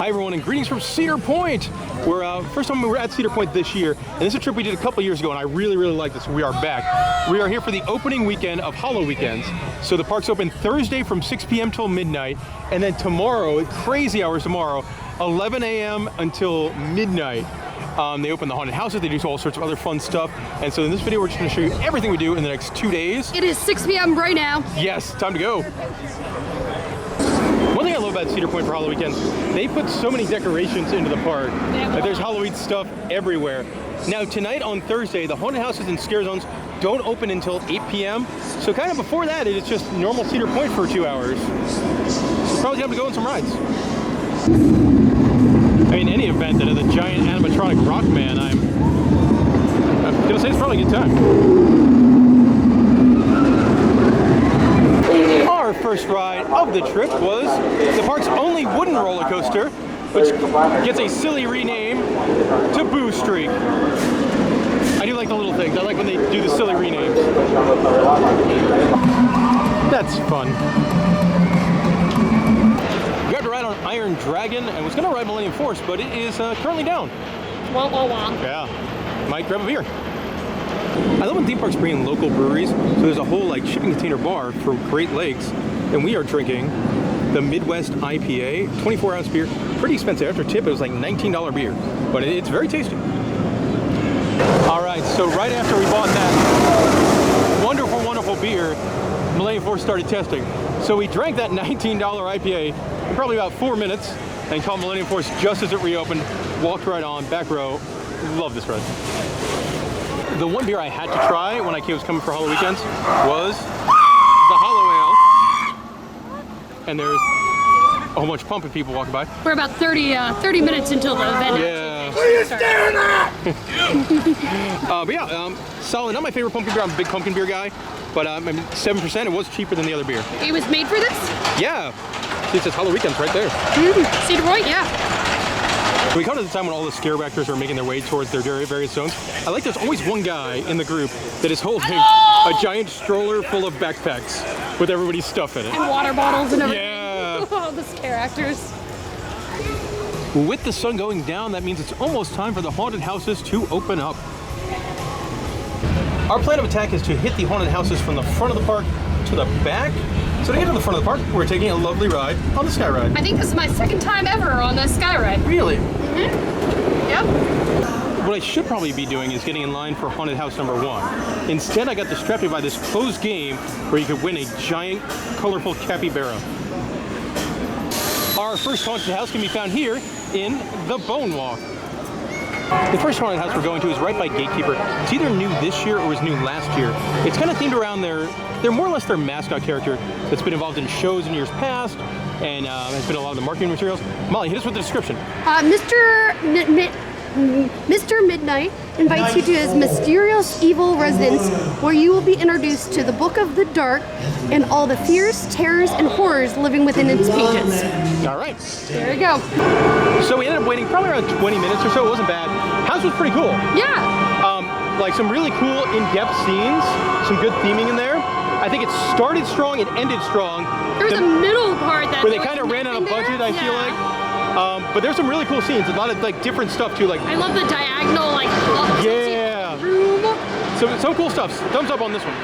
Hi everyone, and greetings from Cedar Point. We're first time we were at Cedar Point this year, and this is a trip we did a couple years ago, and I really liked it, so we are back. We are here for the opening weekend of Halloweekends. So the park's open Thursday from 6 p.m. till midnight, and then tomorrow, crazy hours tomorrow, 11 a.m. until midnight. They open the haunted houses, they do all sorts of other fun stuff. And so in this video, we're just gonna show you everything we do in the next 2 days. It is 6 p.m. right now. Yes, time to go. One thing I love about Cedar Point for Halloweekends, they put so many decorations into the park. Like there's Halloween stuff everywhere. Now tonight on Thursday, the haunted houses and scare zones don't open until 8 p.m. So kind of before that, it's just normal Cedar Point for 2 hours. So probably have to go on some rides. I mean, any event that has a giant animatronic rock man, I'm gonna say it's probably a good time. Our first ride of the trip was the park's only wooden roller coaster, which gets a silly rename to Boo Streak. I do like the little things. I like when they do the silly renames. That's fun. We got to ride on Iron Dragon and was going to ride Millennium Force, but it is currently down. Wah, wah, wah. Yeah, might grab a beer. I love when theme parks bring in local breweries, so there's a whole like shipping container bar for Great Lakes, and we are drinking the Midwest IPA, 24-ounce beer, pretty expensive. After tip, it was like $19 beer, but it's very tasty. All right, so right after we bought that wonderful beer, Millennium Force started testing. So we drank that $19 IPA in probably about 4 minutes and called Millennium Force just as it reopened, walked right on, back row. Love this ride. The one beer I had to try when I was coming for Halloweekends was the Hollow Ale. And there's a whole bunch of pumpkin people walking by. We're about 30 minutes until the event. Yeah. What are you staring at? But yeah, solid. Not my favorite pumpkin beer. I'm a big pumpkin beer guy. But I mean, 7%, it was cheaper than the other beer. It was made for this? Yeah. See, it says Halloweekends right there. Cedar Point, yeah. We come to the time when all the scare actors are making their way towards their various zones. I like there's always one guy in the group that is holding a giant stroller full of backpacks with everybody's stuff in it. And water bottles and everything. Yeah. Oh, the scare actors. With the sun going down, that means it's almost time for the haunted houses to open up. Our plan of attack is to hit the haunted houses from the front of the park to the back. So to get to the front of the park, we're taking a lovely ride on the Sky Ride. I think this is my second time ever on the Sky Ride. Really? Mm-hmm. Yep. What I should probably be doing is getting in line for haunted house number 1. Instead, I got distracted by this closed game where you could win a giant, colorful capybara. Our first haunted house can be found here in the Bone Walk. The first haunted house we're going to is right by Gatekeeper. It's either new this year or was new last year. It's kind of themed around they're more or less their mascot character that's been involved in shows in years past and has been a lot of the marketing materials. Molly, hit us with the description. Mr. Midnight invites you to his mysterious evil residence where you will be introduced to the Book of the Dark and all the fears, terrors, and horrors living within its pages. All right. There you go. So we ended up waiting probably around 20 minutes or so. It wasn't bad. House was pretty cool. Yeah. Like some really cool in-depth scenes, some good theming in there. I think it started strong and ended strong. There was a middle part that where they kind of ran out of budget, I feel like. But there's some really cool scenes, a lot of like different stuff too. Like I love the diagonal like room. So some cool stuff. Thumbs up on this one.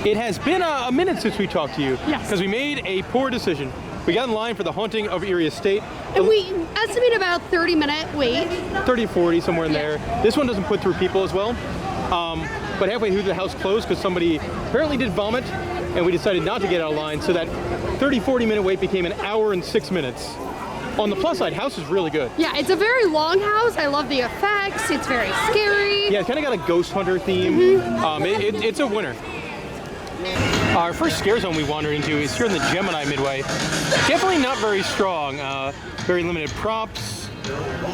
It has been a minute since we talked to you. Yes. Because we made a poor decision. We got in line for the haunting of Eerie Estate. And we estimate about 30-minute wait. 30, 40, somewhere in there. This one doesn't put through people as well. But halfway through the house closed because somebody apparently did vomit and we decided not to get out of line. So that 30, 40-minute wait became an hour and 6 minutes. On the plus side, house is really good. Yeah, it's a very long house. I love the effects. It's very scary. Yeah, it's kind of got a ghost hunter theme. It's a winner. Our first scare zone we wandered into is here in the Gemini Midway. Definitely not very strong. Very limited props.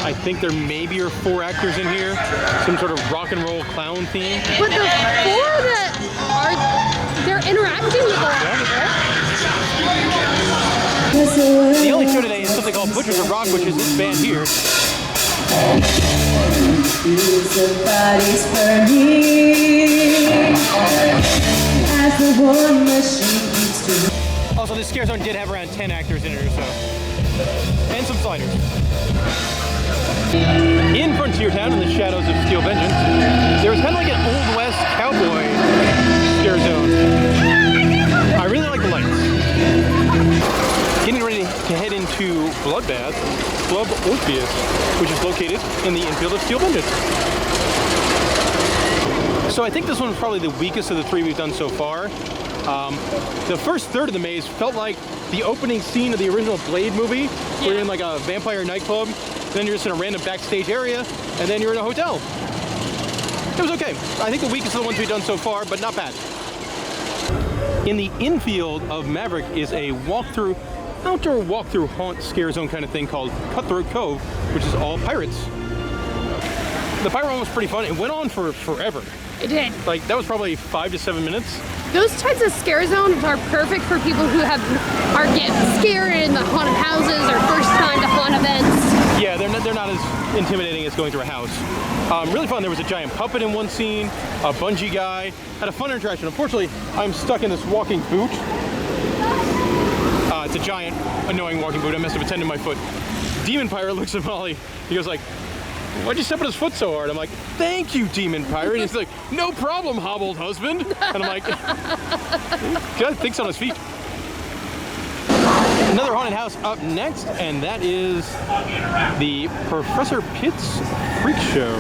I think there maybe are 4 actors in here. Some sort of rock and roll clown theme. But the 4 that are, they're interacting with the actors. The only show today is something called Butchers of Rock, which is this band here. Also, this scare zone did have around 10 actors in it or so. and some sliders. In Frontier Town, in the shadows of Steel Vengeance, there's kind of like an Old West cowboy scare zone. I really like the lights. Getting ready to head into Bloodbath Club Orpheus, which is located in the infield of Steel Vengeance. So I think this one's probably the weakest of the three we've done so far. The first third of the maze felt like the opening scene of the original Blade movie, where you're in like a vampire nightclub, then you're just in a random backstage area, and then you're in a hotel. It was okay. I think the weakest of the ones we've done so far, but not bad. In the infield of Maverick is a outdoor walkthrough haunt scare zone kind of thing called Cutthroat Cove, which is all pirates. The pirate one was pretty fun. It went on for forever. It did. Like, that was probably 5 to 7 minutes. Those types of scare zones are perfect for people who are getting scared in the haunted houses or first time to haunt events. Yeah, they're not as intimidating as going through a house. Really fun. There was a giant puppet in one scene, a bungee guy, had a fun interaction. Unfortunately, I'm stuck in this walking boot. It's a giant, annoying walking boot. I messed up a tendon in my foot. Demon Pirate looks at Molly. He goes like, "Why'd you step on his foot so hard?" I'm like, "Thank you, Demon Pirate." And he's like, "No problem, hobbled husband." And I'm like, God thinks on his feet. Another haunted house up next, and that is the Professor Pitt's Freak Show.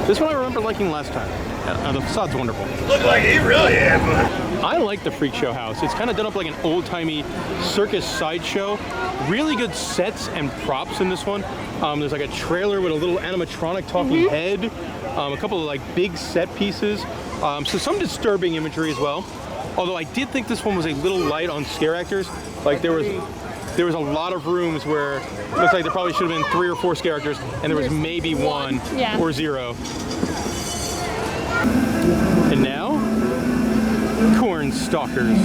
This one I remember liking last time. The facade's wonderful. Look like he really had fun. I like the Freak Show house. It's kind of done up like an old-timey circus sideshow. Really good sets and props in this one. There's like a trailer with a little animatronic talking head, a couple of like big set pieces, so some disturbing imagery as well. Although I did think this one was a little light on scare actors. Like there was a lot of rooms where it looks like there probably should have been 3 or 4 scare actors, and there was maybe 1 or 0. And now, Cornstalkers.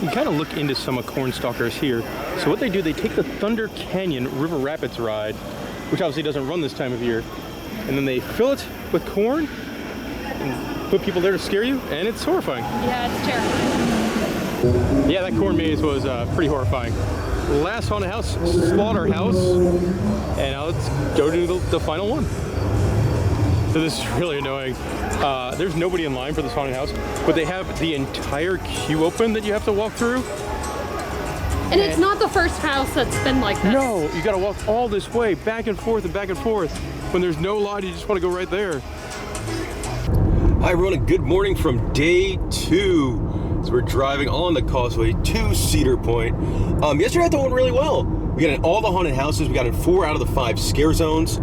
You kind of look into some of Cornstalkers here. So what they do, they take the Thunder Canyon River Rapids ride, which obviously doesn't run this time of year, and then they fill it with corn and put people there to scare you, and it's horrifying. Yeah, it's terrible. Yeah, that corn maze was pretty horrifying. Last haunted house, Slaughterhouse, and now let's go to the final one. So this is really annoying. There's nobody in line for this haunted house, but they have the entire queue open that you have to walk through. And it's not the first house that's been like this. No, you gotta walk all this way, back and forth and back and forth. When there's no line, you just wanna go right there. Hi everyone, and good morning from day 2. So we're driving on the causeway to Cedar Point. Yesterday I thought it went really well. We got in all the haunted houses. We got in 4 out of the 5 scare zones.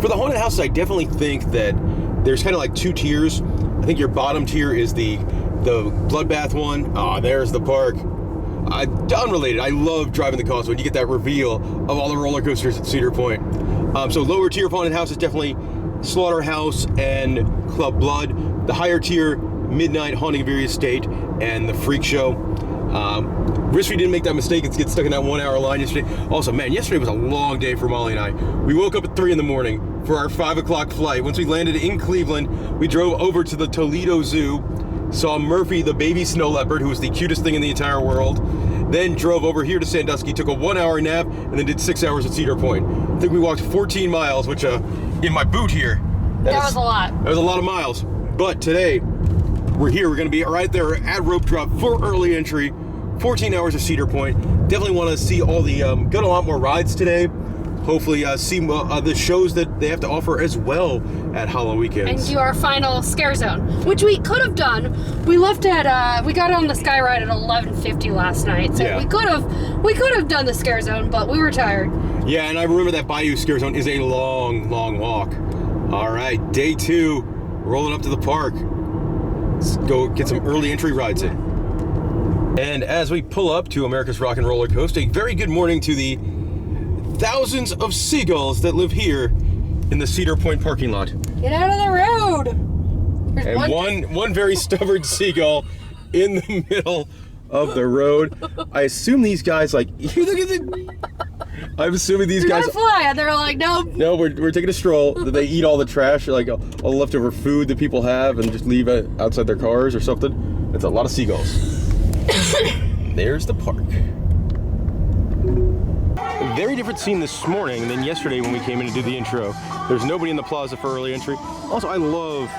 For the haunted houses, I definitely think that there's kind of like 2 tiers. I think your bottom tier is the Bloodbath one. There's the park. Unrelated, I love driving the causeway. You get that reveal of all the roller coasters at Cedar Point. So lower tier haunted house is definitely Slaughterhouse and Club Blood. The higher tier, Midnight Haunting of Eerie Estate and the Freak Show. Wish we didn't make that mistake and get stuck in that 1 hour line yesterday. Also, man, yesterday was a long day for Molly and I. We woke up at 3 in the morning for our 5 o'clock flight. Once we landed in Cleveland, we drove over to the Toledo Zoo, saw Murphy, the baby snow leopard, who was the cutest thing in the entire world, then drove over here to Sandusky, took a 1 hour nap, and then did 6 hours at Cedar Point. I think we walked 14 miles, which in my boot here, that was a lot. That was a lot of miles. But today, we're here. We're going to be right there at Rope Drop for early entry. 14 hours of Cedar Point. Definitely want to see all the, got a lot more rides today. Hopefully see the shows that they have to offer as well at Halloweekends. And do our final scare zone, which we could have done. We left at, we got on the Sky Ride at 11:50 last night. So yeah. we could have done the scare zone, but we were tired. Yeah, and I remember that Bayou Scare Zone is a long, long walk. All right, day 2, rolling up to the park. Let's go get some early entry rides in. And as we pull up to America's Rock and Roller Coaster, a very good morning to the thousands of seagulls that live here in the Cedar Point parking lot. Get out of the road! There's And one very stubborn seagull in the middle of the road. I assume these guys I'm assuming these guys. They're gonna fly, and they're like, nope. No, we're taking a stroll. They eat all the trash, like all the leftover food that people have, and just leave it outside their cars or something. It's a lot of seagulls. there's the park. Very different scene this morning than yesterday when we came in to do the intro. There's nobody in the plaza for early entry. Also, I love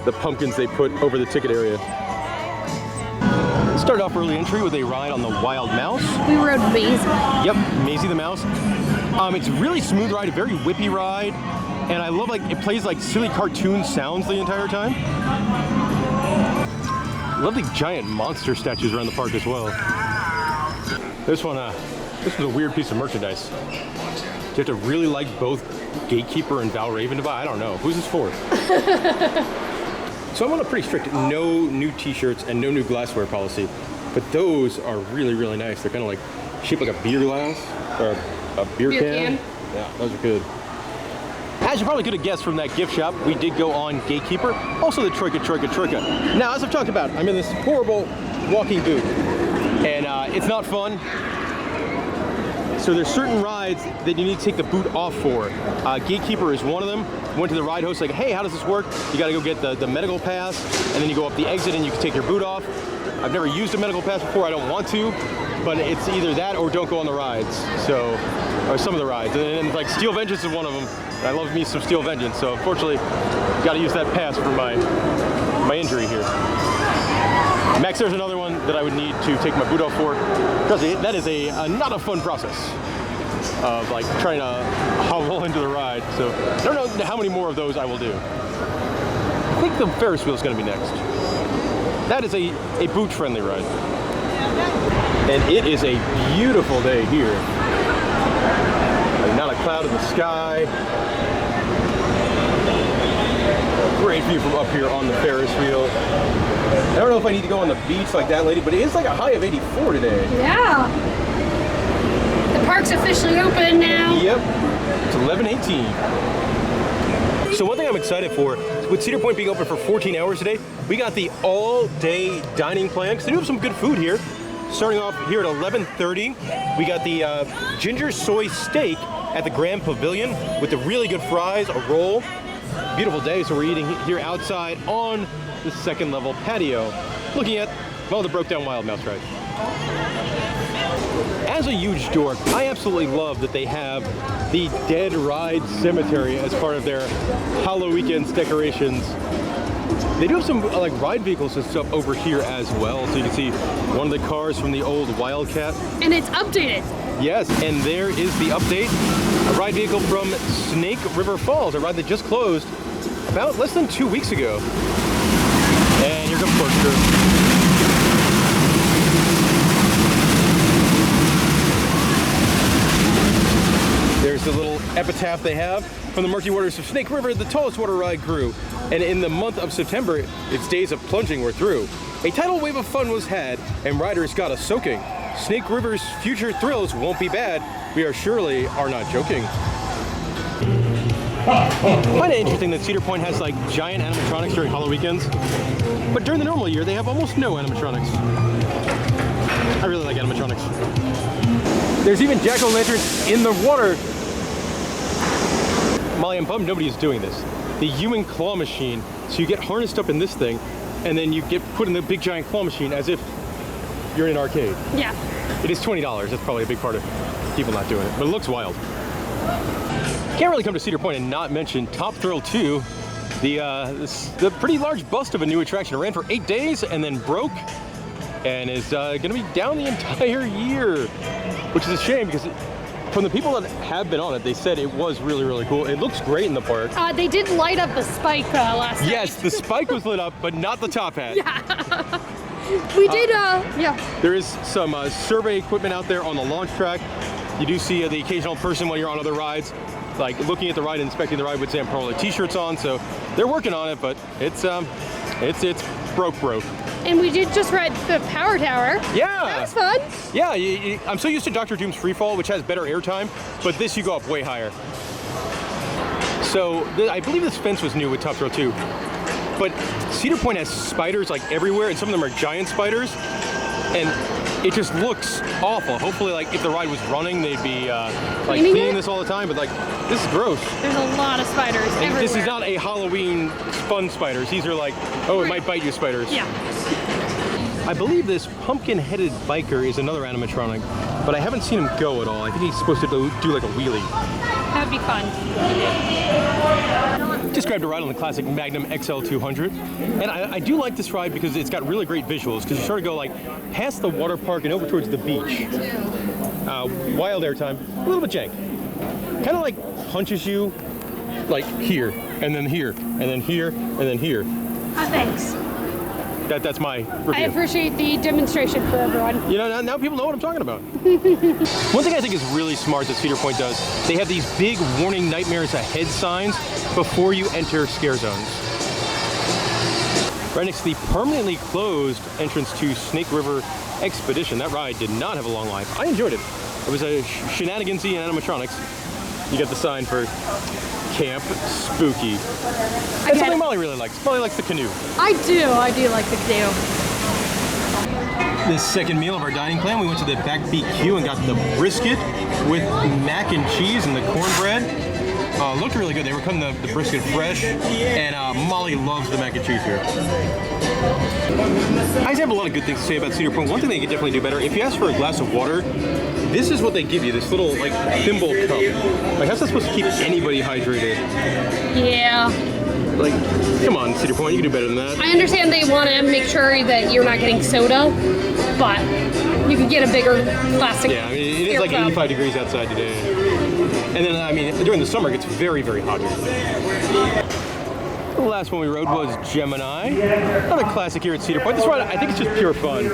the pumpkins they put over the ticket area. Started off early entry with a ride on the Wild Mouse. We rode Maisie. Yep, Maisie the Mouse. It's a really smooth ride, a very whippy ride, and I love like it plays like silly cartoon sounds the entire time. Lovely giant monster statues around the park as well. This was a weird piece of merchandise. Do you have to really like both Gatekeeper and Val Raven to buy? I don't know. Who's this for? So I'm on a pretty strict no new t-shirts and no new glassware policy, but those are really, really nice. They're kind of like shaped like a beer glass or a beer can. Yeah, those are good. As you probably could have guessed from that gift shop, we did go on Gatekeeper, also the Troika. Now, as I've talked about, I'm in this horrible walking boot, and it's not fun. So there's certain rides that you need to take the boot off for. Gatekeeper is one of them. Went to the ride host like, hey, how does this work? You gotta go get the medical pass, and then you go up the exit and you can take your boot off. I've never used a medical pass before, I don't want to, but it's either that or don't go on the rides. So, or some of the rides. And like Steel Vengeance is one of them. I love me some Steel Vengeance, so unfortunately, gotta use that pass for my injury here. Max, there's another one that I would need to take my boot off for, because that is not a fun process of like trying to hobble into the ride. So I don't know how many more of those I will do. I think the Ferris wheel is going to be next. That is a boot-friendly ride. And it is a beautiful day here. Like not a cloud in the sky. Great view from up here on the Ferris wheel. I don't know if I need to go on the beach like that lady, but it is like a high of 84 today. Yeah. The park's officially open now. Yep. It's 11:18. So one thing I'm excited for, with Cedar Point being open for 14 hours today, we got the all-day dining plan, because they do have some good food here. Starting off here at 11:30, we got the ginger soy steak at the Grand Pavilion with the really good fries, a roll. Beautiful day, so we're eating here outside on the second level patio, looking at, well, the broke down Wild Mouse ride. As a huge dork, I absolutely love that they have the Dead Ride Cemetery as part of their Halloweekends decorations. They do have some like ride vehicles and stuff over here as well, so you can see one of the cars from the old Wildcat. And it's updated. Yes, and there is the update. A ride vehicle from Snake River Falls, a ride that just closed about less than 2 weeks ago. And here comes Corkscrew. There's the little epitaph they have from the murky waters of Snake River, the tallest water ride grew. And in the month of September, its days of plunging were through. A tidal wave of fun was had, and riders got a soaking. Snake River's future thrills won't be bad. We are surely not joking. Kind of interesting that Cedar Point has like giant animatronics during Halloweekends, but during the normal year they have almost no animatronics. I really like animatronics. There's even jack-o'-lanterns in the water. Molly, I'm bummed nobody is doing this. The human claw machine. So you get harnessed up in this thing, and then you get put in the big giant claw machine as if you're in an arcade. Yeah. It is $20. That's probably a big part of people not doing it, but it looks wild. Can't really come to Cedar Point and not mention Top Thrill 2, the pretty large bust of a new attraction. It ran for 8 days and then broke, and is going to be down the entire year, which is a shame because from the people that have been on it, they said it was really, really cool. It looks great in the park. They did light up the spike last night. Yes, the spike was lit up, but not the top hat. Yeah. We did, yeah. There is some survey equipment out there on the launch track. You do see the occasional person when you're on other rides, like looking at the ride, inspecting the ride with Sam Pearl t-shirts on. So they're working on it, but it's broke. And we did just ride the Power Tower. Yeah. That was fun. Yeah, I'm so used to Dr. Doom's Freefall, which has better airtime, but this you go up way higher. So I believe this fence was new with Top Thrill 2. But Cedar Point has spiders like everywhere, and some of them are giant spiders, and it just looks awful. Hopefully, like if the ride was running, they'd be like cleaning this all the time. But like, this is gross. There's a lot of spiders everywhere. This is not a Halloween fun spiders. These are like, oh, it might bite you spiders. Yeah. I believe this pumpkin-headed biker is another animatronic, but I haven't seen him go at all. I think he's supposed to do like a wheelie. That would be fun. Just grabbed a ride on the classic Magnum XL 200, and I do like this ride because it's got really great visuals, because you sort of go like past the water park and over towards the beach. Wild airtime, a little bit jank. Kind of like punches you like here, and then here, and then here, and then here. Oh, thanks. That's my review. I appreciate the demonstration for everyone. You know, now people know what I'm talking about. One thing I think is really smart that Cedar Point does, they have these big warning nightmares ahead signs before you enter scare zones. Right next to the permanently closed entrance to Snake River Expedition. That ride did not have a long life. I enjoyed it. It was a shenanigansy and animatronics. You got the sign for Camp Spooky. That's something Molly really likes. Molly likes the canoe. I do like the canoe. This second meal of our dining plan, we went to the Back BQ and got the brisket with mac and cheese and the cornbread. Looked really good. They were cutting the brisket fresh, and Molly loves the mac and cheese here. I just have a lot of good things to say about Cedar Point. One thing they could definitely do better, if you ask for a glass of water, this is what they give you, this little like thimble cup. Like, how's that supposed to keep anybody hydrated? Yeah. Like, come on, Cedar Point, you can do better than that. I understand they want to make sure that you're not getting soda, but you could get a bigger plastic. Yeah, I mean, it is like 85 degrees outside today. And then, I mean, during the summer, it gets very, very hot here. The last one we rode was Gemini. Another classic here at Cedar Point. This ride, I think it's just pure fun.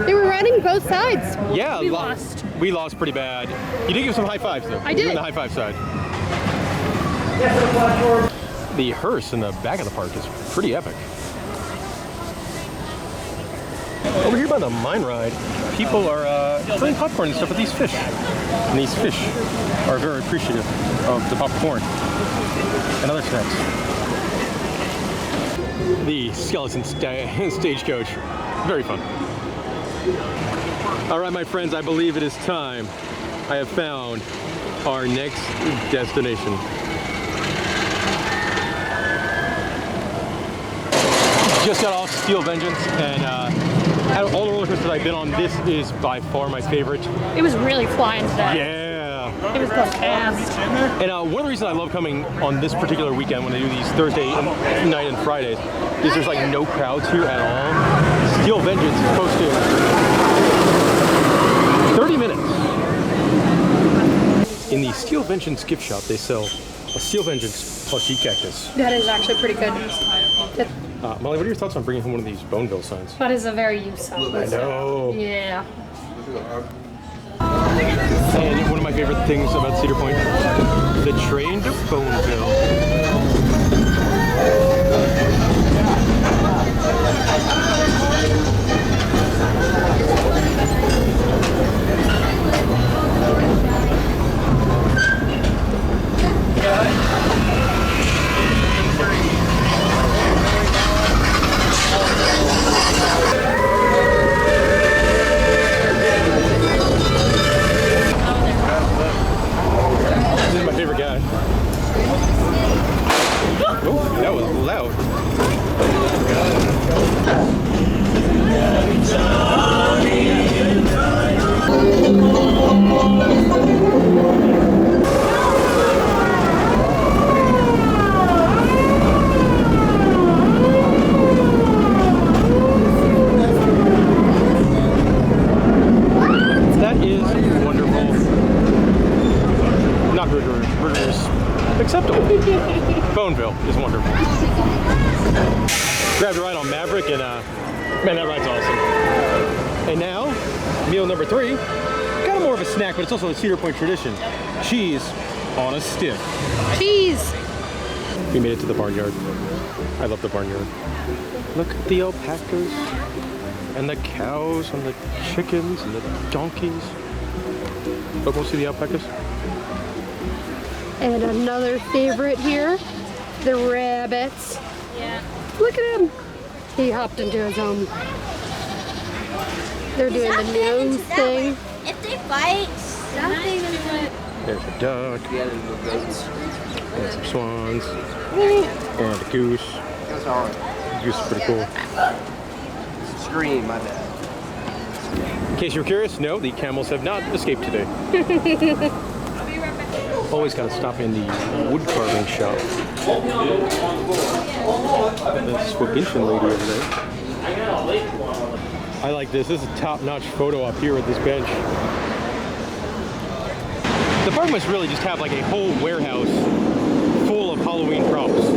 They were riding both sides. Yeah, We lost. We lost pretty bad. You did give some high fives, though. I did. On the high five side. The hearse in the back of the park is pretty epic. Over here by the mine ride, people are putting popcorn and stuff with these fish. And these fish are very appreciative of the popcorn and other snacks. The skeleton stagecoach, very fun. All right, my friends, I believe it is time. I have found our next destination. Just got off Steel Vengeance, and out of all the roller coasters I've been on, this is by far my favorite. It was really flying today. Yeah. It was going fast. And one of the reasons I love coming on this particular weekend when they do these Thursday night and Fridays is there's like no crowds here at all. Steel Vengeance is posted 30 minutes. In the Steel Vengeance gift shop, they sell a Steel Vengeance plushie cactus. That is actually pretty good. Molly, what are your thoughts on bringing home one of these Boneville signs? That is a very useful. I know. Yeah. And one of my favorite things about Cedar Point, the train to Boneville. This is my favorite guy. Oh, that was loud. That is wonderful. Not rigorous. Acceptable. Boneville is wonderful. Grabbed a ride on Maverick, and man, that ride's awesome. And now, meal number 3. Kind of more of a snack, but it's also a Cedar Point tradition. Cheese on a stick. Cheese. We made it to the Barnyard. I love the Barnyard. Look at the alpacas, and the cows, and the chickens, and the donkeys. Look, we'll see the alpacas. And another favorite here, the rabbits. Yeah. Look at him. He hopped into his own. They're doing the nose thing. If they bite, something There's a duck, and some swans, and a goose. The goose is pretty cool. Scream, my bad. In case you're curious, no, the camels have not escaped today. Always gotta stop in the wood carving shop. The Swabintian lady over there. I like this. This is a top-notch photo up here at this bench. The park must really just have like a whole warehouse full of Halloween props.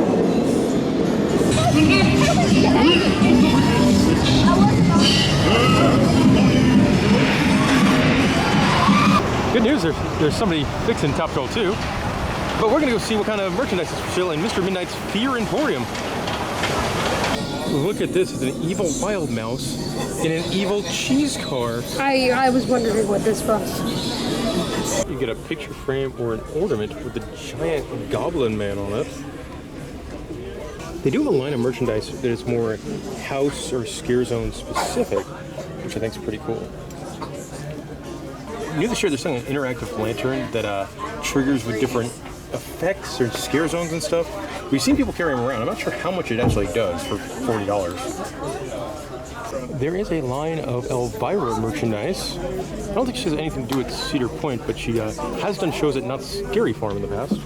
Good news, there's somebody fixing Top Troll too. But we're gonna go see what kind of merchandise is for sale in Mr. Midnight's Fear Emporium. Look at this, it's an evil wild mouse in an evil cheese car. I was wondering what this was. You get a picture frame or an ornament with a giant goblin man on it. They do have a line of merchandise that is more house or scare zone specific, which I think is pretty cool. New this year, they're selling an interactive lantern that triggers with different effects or scare zones and stuff. We've seen people carry them around. I'm not sure how much it actually does for $40. There is a line of Elvira merchandise. I don't think she has anything to do with Cedar Point, but she has done shows at Not Scary Farm in the past.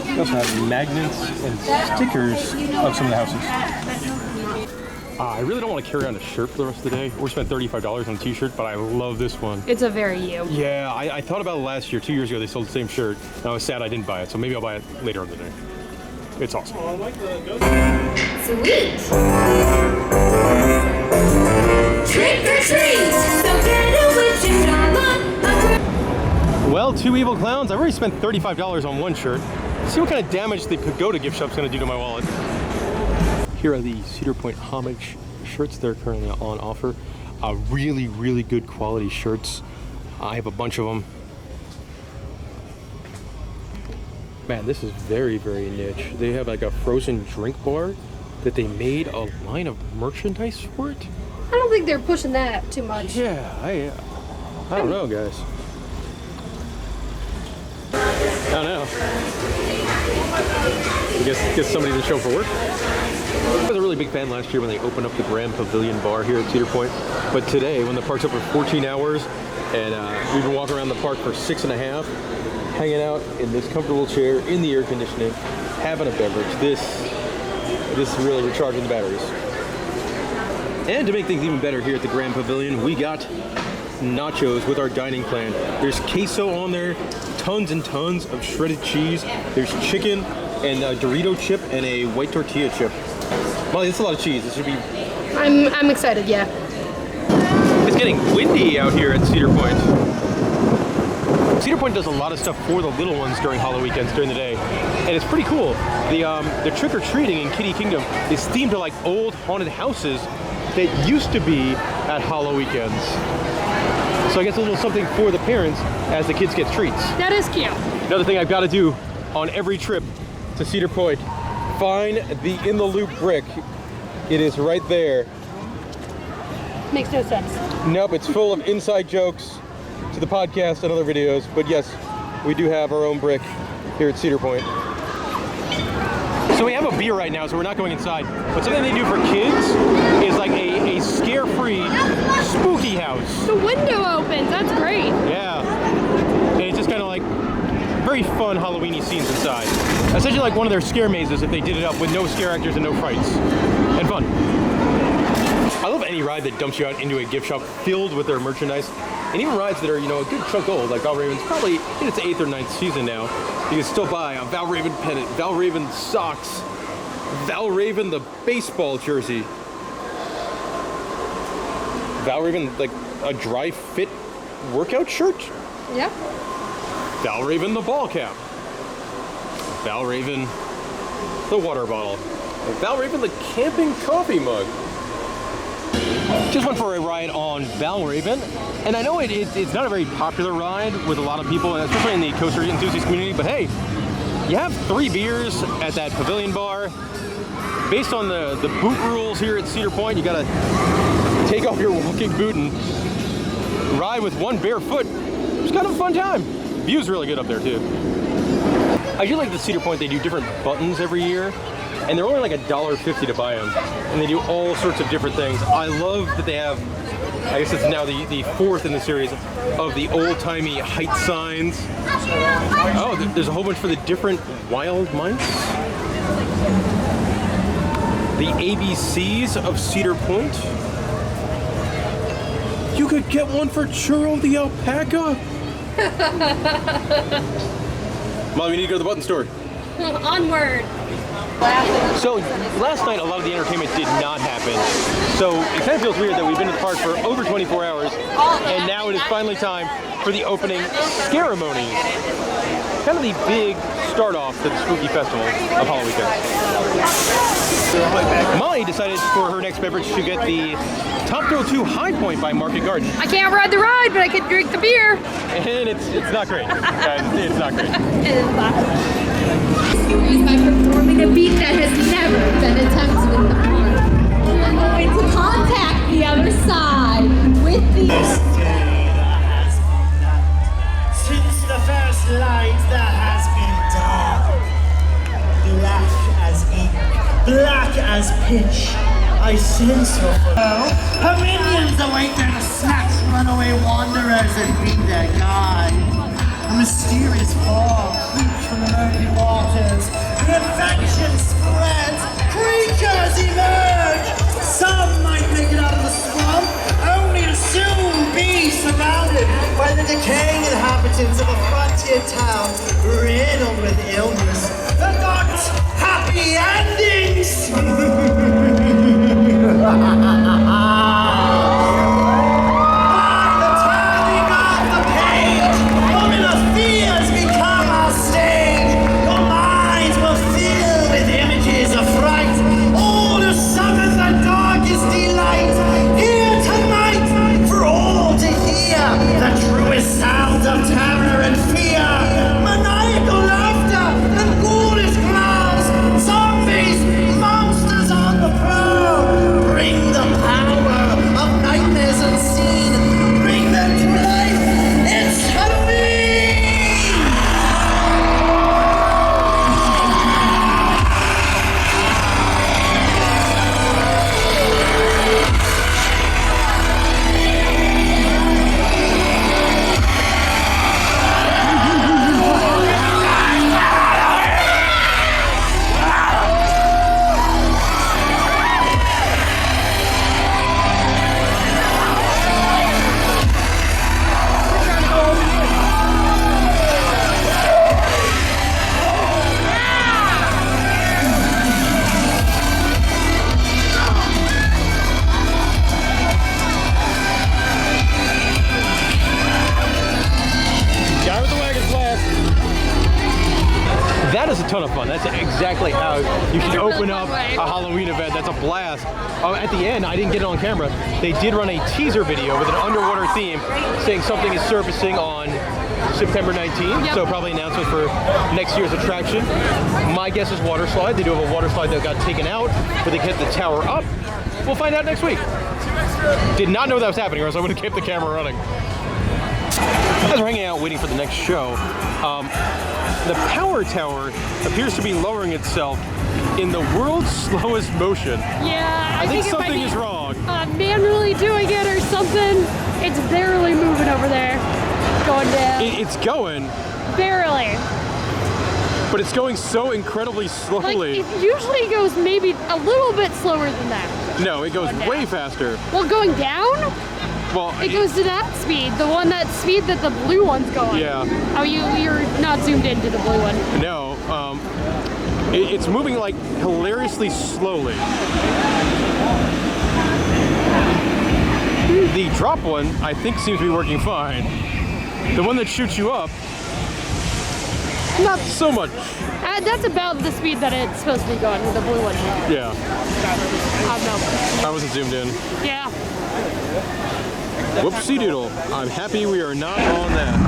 We also have magnets and stickers of some of the houses. I really don't want to carry on a shirt for the rest of the day. We're spent $35 on a t-shirt, but I love this one. It's a very you. Yeah, I thought about it last year. 2 years ago, they sold the same shirt. And I was sad I didn't buy it, so maybe I'll buy it later in the day. It's awesome. Sweet. Trick or treat. So get a witch and drama. Well, two evil clowns. I've already spent $35 on one shirt. Let's see what kind of damage the Pagoda gift shop's going to do to my wallet. Here are the Cedar Point homage shirts. They're currently on offer. Really, really good quality shirts. I have a bunch of them. Man, this is very, very niche. They have like a frozen drink bar that they made a line of merchandise for it. I don't think they're pushing that too much. Yeah, I don't know, guys. I don't know. I guess somebody didn't show up for work. I was a really big fan last year when they opened up the Grand Pavilion Bar here at Cedar Point. But today, when the park's open for 14 hours, and we've been walking around the park for 6.5, hanging out in this comfortable chair in the air conditioning, having a beverage. This is really recharging the batteries. And to make things even better here at the Grand Pavilion, we got nachos with our dining plan. There's queso on there, tons and tons of shredded cheese. There's chicken and a Dorito chip and a white tortilla chip. Molly, that's a lot of cheese. This should be... I'm excited, yeah. It's getting windy out here at Cedar Point. Cedar Point does a lot of stuff for the little ones during Halloweekends during the day, and it's pretty cool. The trick-or-treating in Kitty Kingdom is themed to like old haunted houses that used to be at Halloweekends. So I guess a little something for the parents as the kids get treats. That is cute. Another thing I've got to do on every trip to Cedar Point, find the In the Loop brick. It is right there. Makes no sense. Nope, it's full of inside jokes to the podcast and other videos. But yes, we do have our own brick here at Cedar Point. So we have a beer right now, so we're not going inside. But something they do for kids is like a scare-free spooky house. The window opens, that's great. Yeah. And it's just kind of like very fun Halloween-y scenes inside. Essentially like one of their scare mazes if they did it up with no scare actors and no fights. And fun. I love any ride that dumps you out into a gift shop filled with their merchandise. And even rides that are, you know, a good chunk old, like Valraven's probably in its 8th or 9th season now. You can still buy a Valraven pennant, Valraven socks, Valraven the baseball jersey, Valraven like a dry fit workout shirt. Yeah. Valraven the ball cap, Valraven the water bottle, Valraven the camping coffee mug. Just went for a ride on Valraven, and I know it's not a very popular ride with a lot of people, especially in the coaster enthusiast community, but hey, you have 3 beers at that pavilion bar. Based on the boot rules here at Cedar Point, you gotta take off your walking boot and ride with 1 bare foot. It's kind of a fun time. View's really good up there too. I do like the Cedar Point, they do different buttons every year. and they're only like $1.50 to buy them, and they do all sorts of different things. I love that they have, I guess it's now the fourth in the series, of the old-timey Hyde signs. Oh, there's a whole bunch for the different wild mice. The ABCs of Cedar Point. You could get one for Churro the alpaca. Molly, we need to go to the button store. Onward. So last night a lot of the entertainment did not happen. So it kind of feels weird that we've been at the park for over 24 hours and now it is finally time for the opening ceremony. Kind of the big start off to the spooky festival of Halloweekends. Molly decided for her next beverage to get the Top Thrill 2 High Point by Market Garden. I can't ride the ride, but I can drink the beer. And it's not great. Guys, it's not great. It is not. By performing a beat that has never been attempted in the park. We're going to contact the other side with the... Since the first light there has been dark, black as ink, black as pitch. I sense her. Her minions await there to snatch runaway wanderers and be their guide. A mysterious fog creeps from the murky waters. The infection spreads. Creatures emerge. Some might make it out of the swamp, only to soon be surrounded by the decaying inhabitants of a frontier town riddled with illness. The not happy endings. Sounds of terror and fear, maniacal laughter and ghoulish growls, zombies, monsters on the prowl. Bring the power of nightmares unseen, bring them to life. It's Halloween! That is a ton of fun. That's exactly how you should open up a Halloween event. That's a blast. At the end, I didn't get it on camera. They did run a teaser video with an underwater theme saying something is surfacing on September 19th. Yep. So probably announcement for next year's attraction. My guess is water slide. They do have a water slide that got taken out, but they kept the tower up. We'll find out next week. Did not know that was happening, or else I would have kept the camera running. As we're hanging out waiting for the next show, the power tower appears to be lowering itself in the world's slowest motion. Yeah, I think it might something be, is wrong. Manually doing it or something. It's barely moving over there. Going down. It's going, Barely. but it's going so incredibly Like, slowly. it usually goes maybe a little bit slower than that. No, it goes Going down. way faster. Well, going down, Well, it goes to that speed. That speed that the blue one's going. Yeah. Oh, you're not zoomed into the blue one. No, it's moving like hilariously slowly. The drop one, I think, seems to be working fine. The one that shoots you up, not so much. That's about the speed that it's supposed to be going, the blue one. Yeah, I don't know. I wasn't zoomed in. Yeah. Whoopsie doodle. I'm happy we are not on that.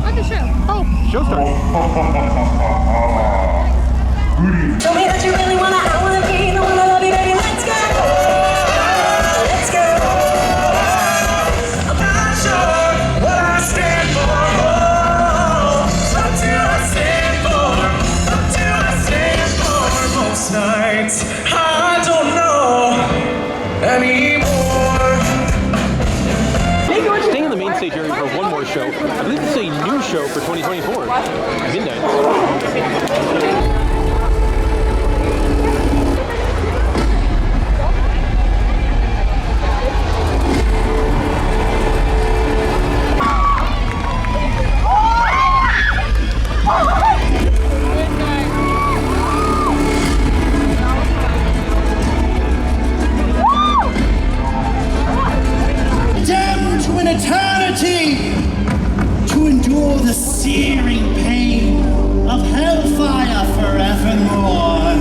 What the show? Oh, show started. Show me that you really wanna, I wanna be the one I love you, baby, let's go! Let's go! I'm not sure what I stand for, what do I stand for, what do I stand for most nights? show. I believe this is a new show for 2024. Midnight. Damned to an eternity to endure the searing pain of hellfire forevermore.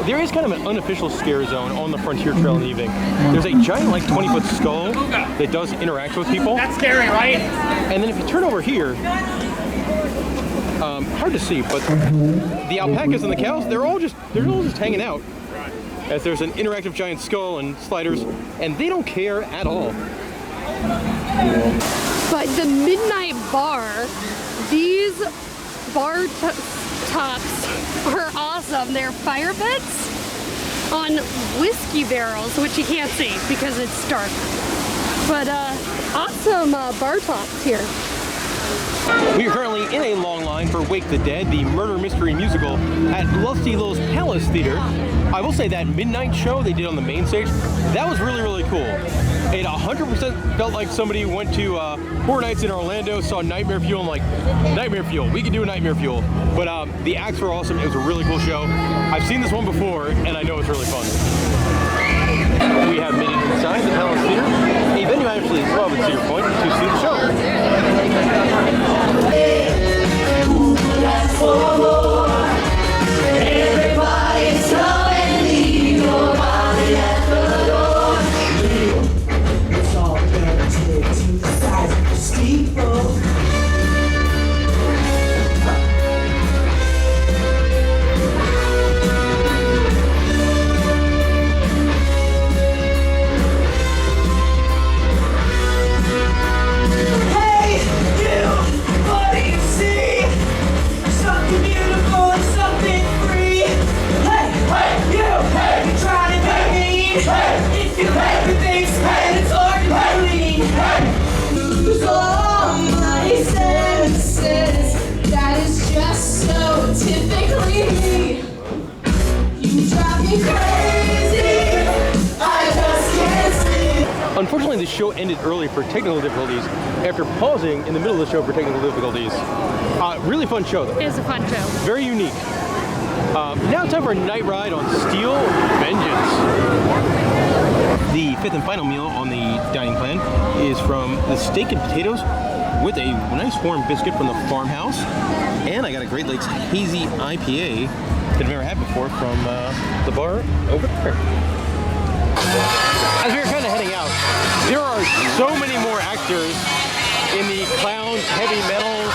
There is kind of an unofficial scare zone on the Frontier Trail in the evening. There's a giant, like 20-foot skull that does interact with people. That's scary, right? And then if you turn over here, hard to see, but the alpacas and the cows, they're all just hanging out. As there's an interactive giant skull and sliders, and they don't care at all. But the midnight bar, these bar tops are awesome. They're fire pits on whiskey barrels, which you can't see because it's dark. But awesome bar tops here. We are currently in a long line for Wake the Dead, the murder mystery musical at Lusty Lil's Palace Theater. I will say that midnight show they did on the main stage, that was really, really cool. It 100% felt like somebody went to Horror Nights in Orlando, saw Nightmare Fuel, and like, Nightmare Fuel, we can do a Nightmare Fuel. But the acts were awesome, it was a really cool show. I've seen this one before, and I know it's really fun. We have made it inside the Palace Theater, a venue I actually love in Cedar Point, to see the show. Everybody's coming, leave your body at the door. It's all connected to the size of the steeple. That is just so typically me. You drive me crazy. I just can't sleep. Unfortunately, the show ended early for technical difficulties after pausing in the middle of the show for technical difficulties. Really fun show, though. It is a fun show. Very unique. Now time for a night ride on Steel Vengeance. The fifth and final meal on the dining plan is from the steak and potatoes with a nice warm biscuit from the farmhouse. And I got a Great Lakes Hazy IPA that I've never had before from the bar over there. As we were kind of heading out, there are so many more actors in the Clowns Heavy Metal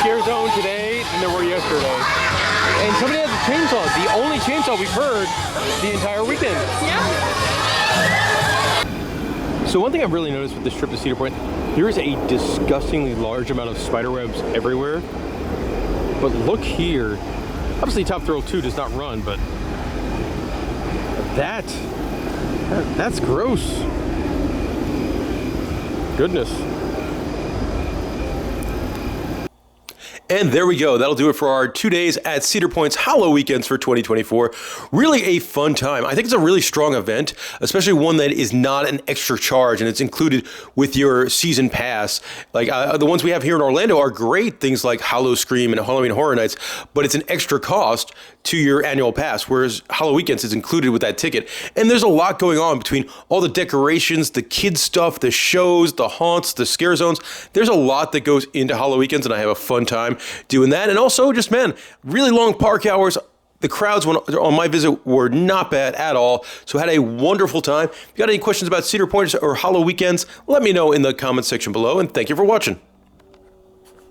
Scare Zone today than there were yesterday. And somebody has a chainsaw, the only chainsaw we've heard the entire weekend. Yeah. So one thing I've really noticed with this trip to Cedar Point, there is a disgustingly large amount of spider webs everywhere. But look here. Obviously Top Thrill 2 does not run, but that's gross. Goodness. And there we go. That'll do it for our 2 days at Cedar Point's Halloweekends for 2024. Really a fun time. I think it's a really strong event, especially one that is not an extra charge and it's included with your season pass. Like the ones we have here in Orlando are great, things like Hallow Scream and Halloween Horror Nights, but it's an extra cost to your annual pass, whereas Halloweekends is included with that ticket. And there's a lot going on between all the decorations, the kids stuff, the shows, the haunts, the scare zones. There's a lot that goes into Halloweekends, and I have a fun time doing that. And also just, man, really long park hours. The crowds on my visit were not bad at all. So I had a wonderful time. If you got any questions about Cedar Point or Halloweekends, let me know in the comments section below. And thank you for watching.